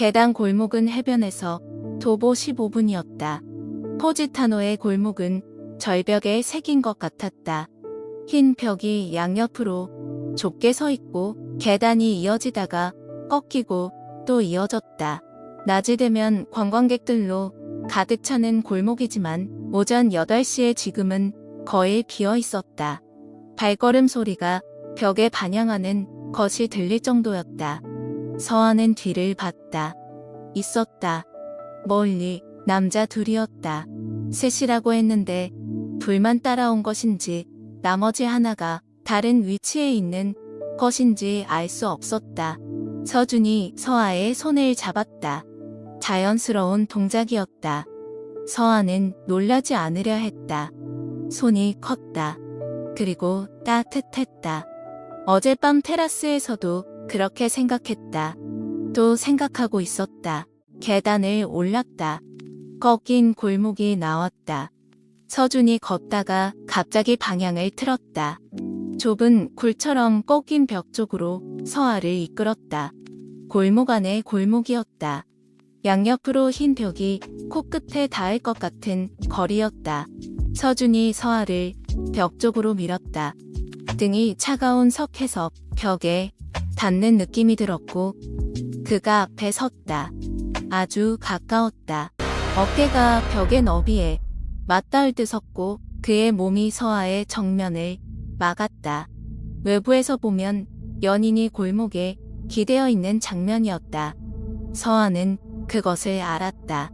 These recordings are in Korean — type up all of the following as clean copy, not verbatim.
계단 골목은 해변에서 도보 15분이었다. 포지타노의 골목은 절벽에 새긴 것 같았다. 흰 벽이 양옆으로 좁게 서 있고 계단이 이어지다가 꺾이고 또 이어졌다. 낮이 되면 관광객들로 가득 차는 골목이지만 오전 8시에 지금은 거의 비어 있었다. 발걸음 소리가 벽에 반향하는 것이 들릴 정도였다. 서아는 뒤를 봤다. 있었다. 멀리 남자 둘이었다. 셋이라고 했는데 둘만 따라온 것인지 나머지 하나가 다른 위치에 있는 것인지 알 수 없었다. 서준이 서아의 손을 잡았다. 자연스러운 동작이었다. 서아는 놀라지 않으려 했다. 손이 컸다. 그리고 따뜻했다. 어젯밤 테라스에서도 그렇게 생각했다. 또 생각하고 있었다. 계단을 올랐다. 꺾인 골목이 나왔다. 서준이 걷다가 갑자기 방향을 틀었다. 좁은 굴처럼 꺾인 벽 쪽으로 서아를 이끌었다. 골목 안에 골목이었다. 양옆으로 흰 벽이 코끝에 닿을 것 같은 거리였다. 서준이 서아를 벽 쪽으로 밀었다. 등이 차가운 석회석 벽에 닿는 느낌이 들었고 그가 앞에 섰다. 아주 가까웠다. 어깨가 벽의 너비에 맞닿을 듯 섰고 그의 몸이 서아의 정면을 막았다. 외부에서 보면 연인이 골목에 기대어 있는 장면이었다. 서아는 그것을 알았다.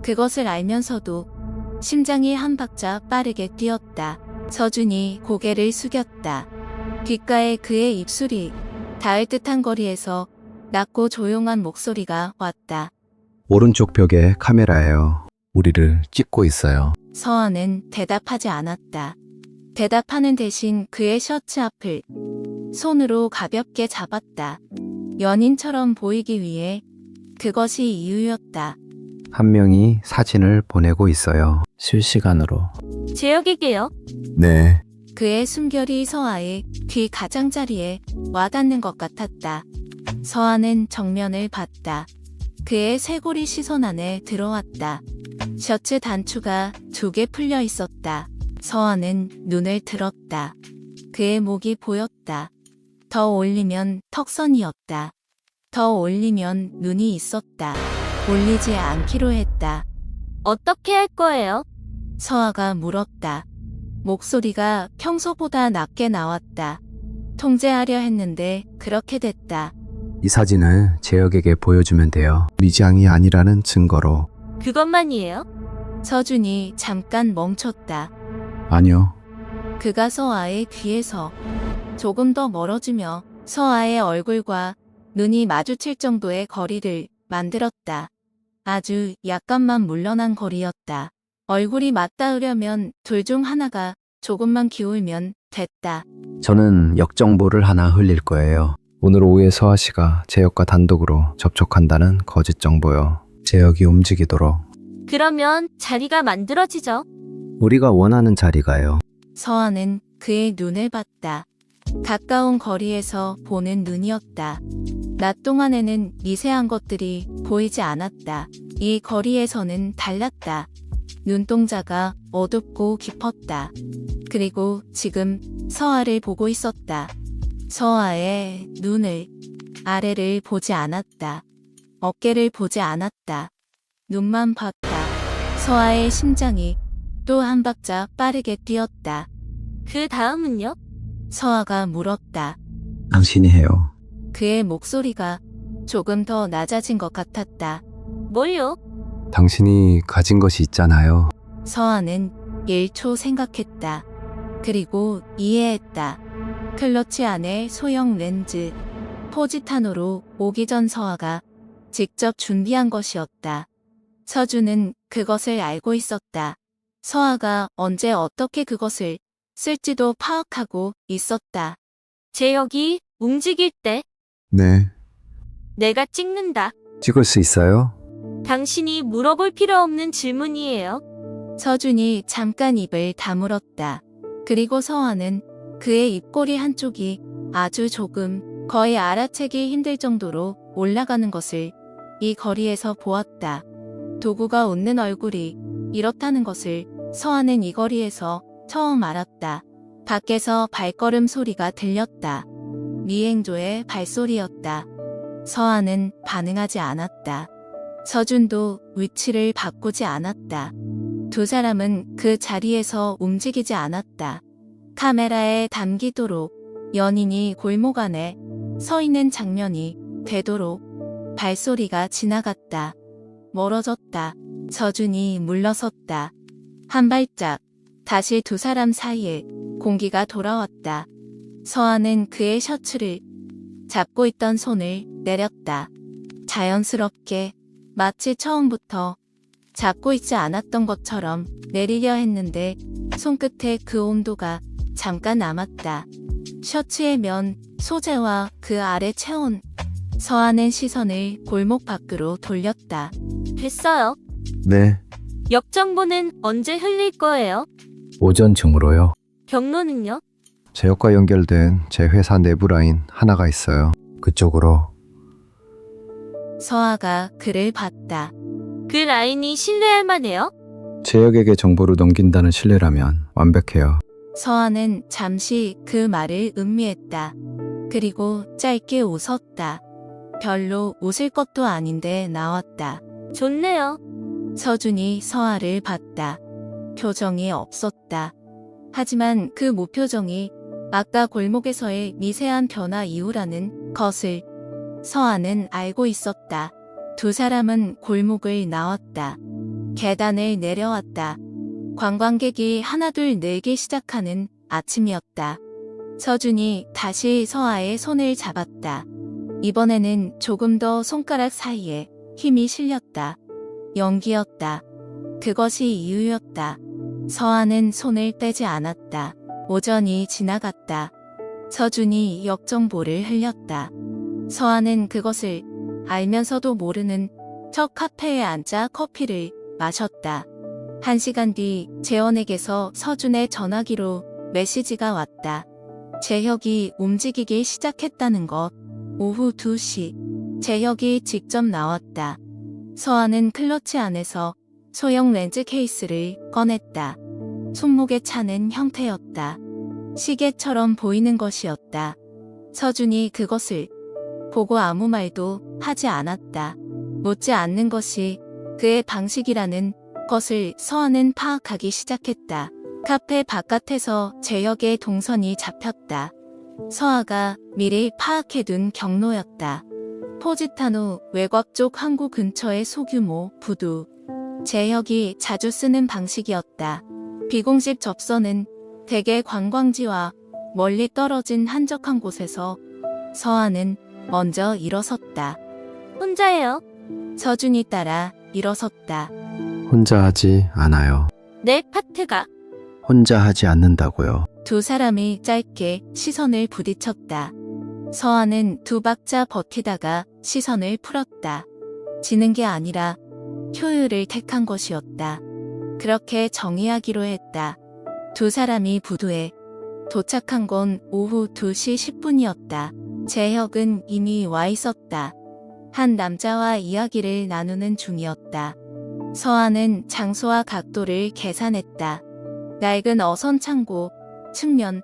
그것을 알면서도 심장이 한 박자 빠르게 뛰었다. 서준이 고개를 숙였다. 귓가에 그의 입술이 닿을 듯한 거리에서 낮고 조용한 목소리가 왔다. 오른쪽 벽에 카메라예요. 우리를 찍고 있어요. 서아는 대답하지 않았다. 대답하는 대신 그의 셔츠 앞을 손으로 가볍게 잡았다. 연인처럼 보이기 위해 그것이 이유였다. 한 명이 사진을 보내고 있어요. 실시간으로. 제혁에게요? 네. 그의 숨결이 서아의 귀 가장자리에 와닿는 것 같았다. 서아는 정면을 봤다. 그의 쇄골이 시선 안에 들어왔다. 셔츠 단추가 2개 풀려 있었다. 서아는 눈을 들었다. 그의 목이 보였다. 더 올리면 턱선이었다. 더 올리면 눈이 있었다. 올리지 않기로 했다. 어떻게 할 거예요? 서아가 물었다. 목소리가 평소보다 낮게 나왔다. 통제하려 했는데 그렇게 됐다. 이 사진을 재혁에게 보여주면 돼요. 미장이 아니라는 증거로. 그것만이에요? 서준이 잠깐 멈췄다. 아니요. 그가 서아의 귀에서 조금 더 멀어지며 서아의 얼굴과 눈이 마주칠 정도의 거리를 만들었다. 아주 약간만 물러난 거리였다. 얼굴이 맞닿으려면 둘 중 하나가 조금만 기울면 됐다. 저는 역정보를 하나 흘릴 거예요. 오늘 오후에 서아 씨가 재혁과 단독으로 접촉한다는 거짓 정보요. 재혁이 움직이도록. 그러면 자리가 만들어지죠. 우리가 원하는 자리가요. 서아는 그의 눈을 봤다. 가까운 거리에서 보는 눈이었다. 낮 동안에는 미세한 것들이 보이지 않았다. 이 거리에서는 달랐다. 눈동자가 어둡고 깊었다. 그리고 지금 서아를 보고 있었다. 서아의 눈을, 아래를 보지 않았다. 어깨를 보지 않았다. 눈만 봤다. 서아의 심장이 또 한 박자 빠르게 뛰었다. 그 다음은요? 서아가 물었다. 당신이 해요. 그의 목소리가 조금 더 낮아진 것 같았다. 뭘요? 당신이 가진 것이 있잖아요. 서아는 1초 생각했다. 그리고 이해했다. 클러치 안에 소형 렌즈, 포지타노로 오기 전 서아가 직접 준비한 것이었다. 서준은 그것을 알고 있었다. 서아가 언제 어떻게 그것을 쓸지도 파악하고 있었다. 제혁이 움직일 때 네. 내가 찍는다. 찍을 수 있어요? 당신이 물어볼 필요 없는 질문이에요. 서준이 잠깐 입을 다물었다. 그리고 서아는 그의 입꼬리 한쪽이 아주 조금, 거의 알아채기 힘들 정도로 올라가는 것을 이 거리에서 보았다. 도구가 웃는 얼굴이 이렇다는 것을 서아는 이 거리에서 처음 알았다. 밖에서 발걸음 소리가 들렸다. 미행조의 발소리였다. 서아는 반응하지 않았다. 서준도 위치를 바꾸지 않았다. 두 사람은 그 자리에서 움직이지 않았다. 카메라에 담기도록 연인이 골목 안에 서 있는 장면이 되도록 발소리가 지나갔다. 멀어졌다. 서준이 물러섰다. 한 발짝 다시 두 사람 사이에 공기가 돌아왔다. 서아는 그의 셔츠를 잡고 있던 손을 내렸다. 자연스럽게 마치 처음부터 잡고 있지 않았던 것처럼 내리려 했는데 손끝에 그 온도가 잠깐 남았다. 셔츠의 면 소재와 그 아래 체온. 서아는 시선을 골목 밖으로 돌렸다. 됐어요. 네, 역정보는 언제 흘릴 거예요? 오전 중으로요. 경로는요? 제역과 연결된 제 회사 내부 라인 하나가 있어요. 그쪽으로. 서아가 그를 봤다. 그 라인이 신뢰할 만해요? 제역에게 정보를 넘긴다는 신뢰라면 완벽해요. 서아는 잠시 그 말을 음미했다. 그리고 짧게 웃었다. 별로 웃을 것도 아닌데 나왔다. 좋네요. 서준이 서아를 봤다. 표정이 없었다. 하지만 그 무표정이 아까 골목에서의 미세한 변화 이후라는 것을 서아는 알고 있었다. 두 사람은 골목을 나왔다. 계단을 내려왔다. 관광객이 하나둘 늘기 시작하는 아침이었다. 서준이 다시 서아의 손을 잡았다. 이번에는 조금 더 손가락 사이에 힘이 실렸다. 연기였다. 그것이 이유였다. 서아는 손을 떼지 않았다. 오전이 지나갔다. 서준이 역정보를 흘렸다. 서아는 그것을 알면서도 모르는 척 카페에 앉아 커피를 마셨다. 1시간 뒤 재원에게서 서준의 전화기로 메시지가 왔다. 재혁이 움직이기 시작했다는 것. 오후 2시. 재혁이 직접 나왔다. 서아는 클러치 안에서 소형 렌즈 케이스를 꺼냈다. 손목에 차는 형태였다. 시계처럼 보이는 것이었다. 서준이 그것을 보고 아무 말도 하지 않았다. 묻지 않는 것이 그의 방식이라는 것을 서아는 파악하기 시작했다. 카페 바깥에서 재혁의 동선이 잡혔다. 서아가 미리 파악해둔 경로였다. 포지타노 외곽 쪽 항구 근처의 소규모 부두. 재혁이 자주 쓰는 방식이었다. 비공식 접선은 대개 관광지와 멀리 떨어진 한적한 곳에서. 서아는 먼저 일어섰다. 혼자예요? 서준이 따라 일어섰다. 혼자 하지 않아요. 내 파트가. 혼자 하지 않는다고요. 두 사람이 짧게 시선을 부딪혔다. 서아는 두 박자 버티다가 시선을 풀었다. 지는 게 아니라 효율을 택한 것이었다. 그렇게 정의하기로 했다. 두 사람이 부두에 도착한 건 오후 2시 10분이었다. 재혁은 이미 와 있었다. 한 남자와 이야기를 나누는 중이었다. 서아는 장소와 각도를 계산했다. 낡은 어선 창고, 측면,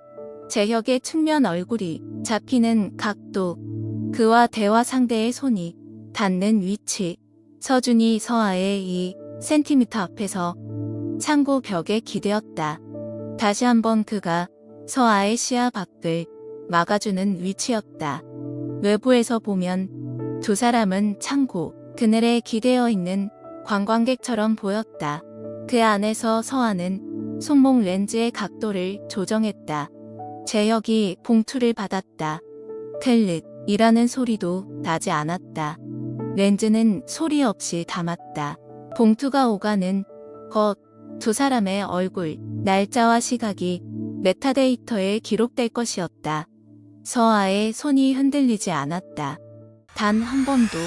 재혁의 측면 얼굴이 잡히는 각도, 그와 대화 상대의 손이 닿는 위치. 서준이 서아의 2cm 앞에서 창고 벽에 기대었다. 다시 한번 그가 서아의 시야 밖을 막아주는 위치였다. 외부에서 보면 두 사람은 창고 그늘에 기대어 있는 관광객처럼 보였다. 그 안에서 서아는 손목 렌즈의 각도를 조정했다. 재혁이 봉투를 받았다. 클릿이라는 소리도 나지 않았다. 렌즈는 소리 없이 담았다. 봉투가 오가는 것, 두 사람의 얼굴, 날짜와 시각이 메타데이터에 기록될 것이었다. 서아의 손이 흔들리지 않았다. 단 한 번도.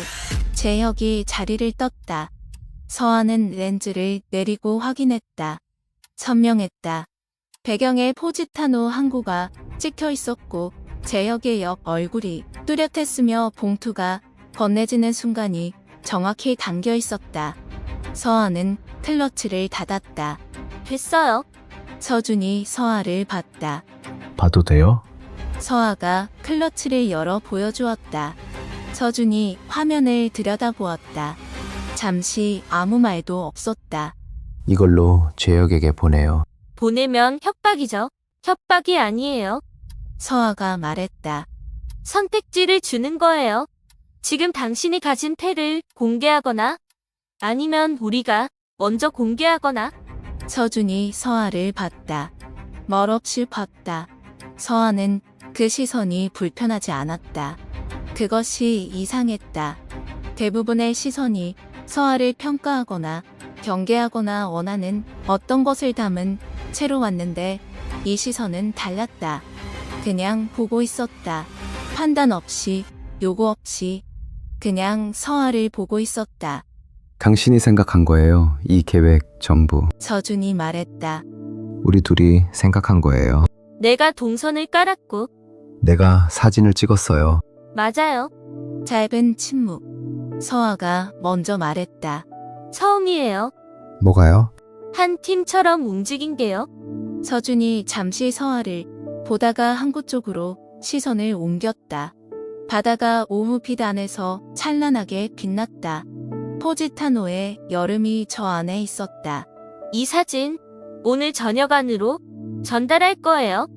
재혁이 자리를 떴다. 서아는 렌즈를 내리고 확인했다. 선명했다. 배경에 포지타노 항구가 찍혀 있었고 재혁의 옆 얼굴이 뚜렷했으며 봉투가 건네지는 순간이 정확히 담겨 있었다. 서아는 클러치를 닫았다. 됐어요. 서준이 서아를 봤다. 봐도 돼요? 서아가 클러치를 열어 보여주었다. 서준이 화면을 들여다보았다. 잠시 아무 말도 없었다. 이걸로 재혁에게 보내요. 보내면 협박이죠. 협박이 아니에요. 서아가 말했다. 선택지를 주는 거예요. 지금 당신이 가진 패를 공개하거나 아니면 우리가 먼저 공개하거나. 서준이 서아를 봤다. 멀없이 봤다. 서아는 그 시선이 불편하지 않았다. 그것이 이상했다. 대부분의 시선이 서아를 평가하거나 경계하거나 원하는 어떤 것을 담은 채로 왔는데 이 시선은 달랐다. 그냥 보고 있었다. 판단 없이, 요구 없이 그냥 서아를 보고 있었다. 당신이 생각한 거예요. 이 계획 전부. 서준이 말했다. 우리 둘이 생각한 거예요. 내가 동선을 깔았고. 내가 사진을 찍었어요. 맞아요. 짧은 침묵. 서아가 먼저 말했다. 처음이에요. 뭐가요? 한 팀처럼 움직인 게요. 서준이 잠시 서아를 보다가 항구 쪽으로 시선을 옮겼다. 바다가 오후빛 안에서 찬란하게 빛났다. 포지타노의 여름이 저 안에 있었다. 이 사진 오늘 저녁 안으로 전달할 거예요.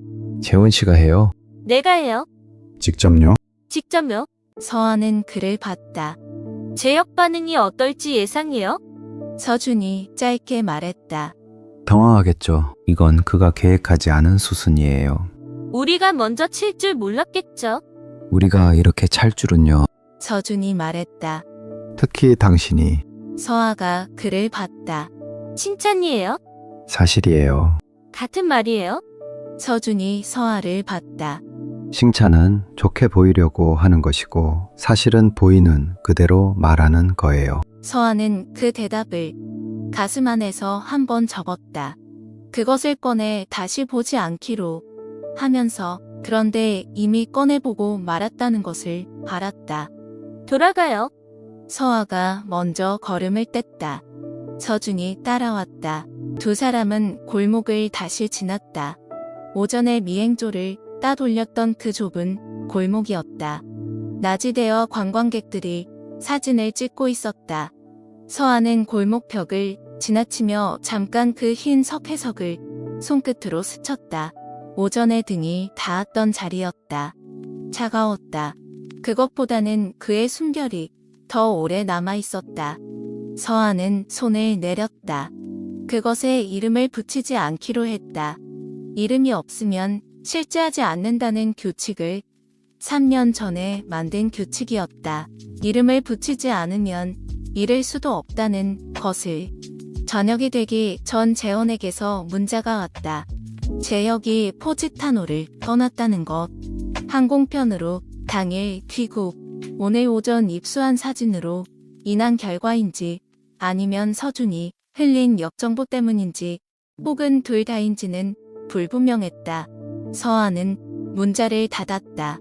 재원 씨가 해요? 내가 해요. 직접요? 직접요. 서아는 그를 봤다. 제역 반응이 어떨지 예상해요. 서준이 짧게 말했다. 당황하겠죠. 이건 그가 계획하지 않은 수순이에요. 우리가 먼저 칠 줄 몰랐겠죠. 우리가 이렇게 찰 줄은요. 서준이 말했다. 특히 당신이. 서아가 그를 봤다. 칭찬이에요. 사실이에요. 같은 말이에요. 서준이 서아를 봤다. 칭찬은 좋게 보이려고 하는 것이고 사실은 보이는 그대로 말하는 거예요. 서아는 그 대답을 가슴 안에서 한 번 적었다. 그것을 꺼내 다시 보지 않기로 하면서 그런데 이미 꺼내보고 말았다는 것을 알았다. 돌아가요. 서아가 먼저 걸음을 뗐다. 서준이 따라왔다. 두 사람은 골목을 다시 지났다. 오전에 미행조를 따돌렸던 그 좁은 골목이었다. 낮이 되어 관광객들이 사진을 찍고 있었다. 서아는 골목벽을 지나치며 잠깐 그 흰 석회석을 손끝으로 스쳤다. 오전의 등이 닿았던 자리였다. 차가웠다. 그것보다는 그의 숨결이 더 오래 남아 있었다. 서아는 손을 내렸다. 그것에 이름을 붙이지 않기로 했다. 이름이 없으면 실제하지 않는다는 규칙을 3년 전에 만든 규칙이었다. 이름을 붙이지 않으면 잃을 수도 없다는 것을. 저녁이 되기 전 재원에게서 문자가 왔다. 재혁이 포지타노를 떠났다는 것. 항공편으로 당일 귀국. 오늘 오전 입수한 사진으로 인한 결과인지 아니면 서준이 흘린 역정보 때문인지 혹은 둘 다인지는 불분명했다. 서아는 문자를 닫았다.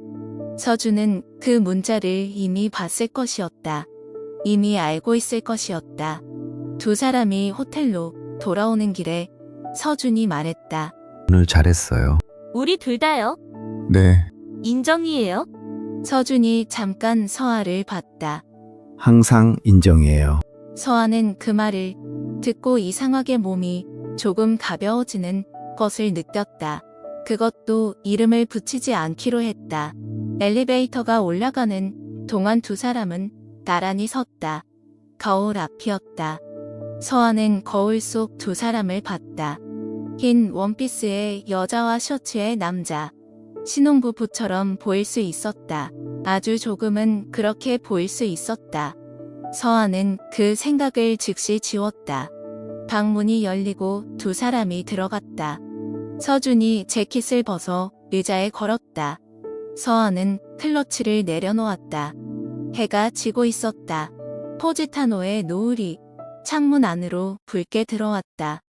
서준은 그 문자를 이미 봤을 것이었다. 이미 알고 있을 것이었다. 두 사람이 호텔로 돌아오는 길에 서준이 말했다. 오늘 잘했어요. 우리 둘 다요. 네. 인정이에요. 서준이 잠깐 서아를 봤다. 항상 인정이에요. 서아는 그 말을 듣고 이상하게 몸이 조금 가벼워지는 것을 느꼈다. 그것도 이름을 붙이지 않기로 했다. 엘리베이터가 올라가는 동안 두 사람은 나란히 섰다. 거울 앞이었다. 서아는 거울 속 두 사람을 봤다. 흰 원피스의 여자와 셔츠의 남자. 신혼부부처럼 보일 수 있었다. 아주 조금은 그렇게 보일 수 있었다. 서아는 그 생각을 즉시 지웠다. 방문이 열리고 두 사람이 들어갔다. 서준이 재킷을 벗어 의자에 걸었다. 서아는 클러치를 내려놓았다. 해가 지고 있었다. 포지타노의 노을이 창문 안으로 붉게 들어왔다.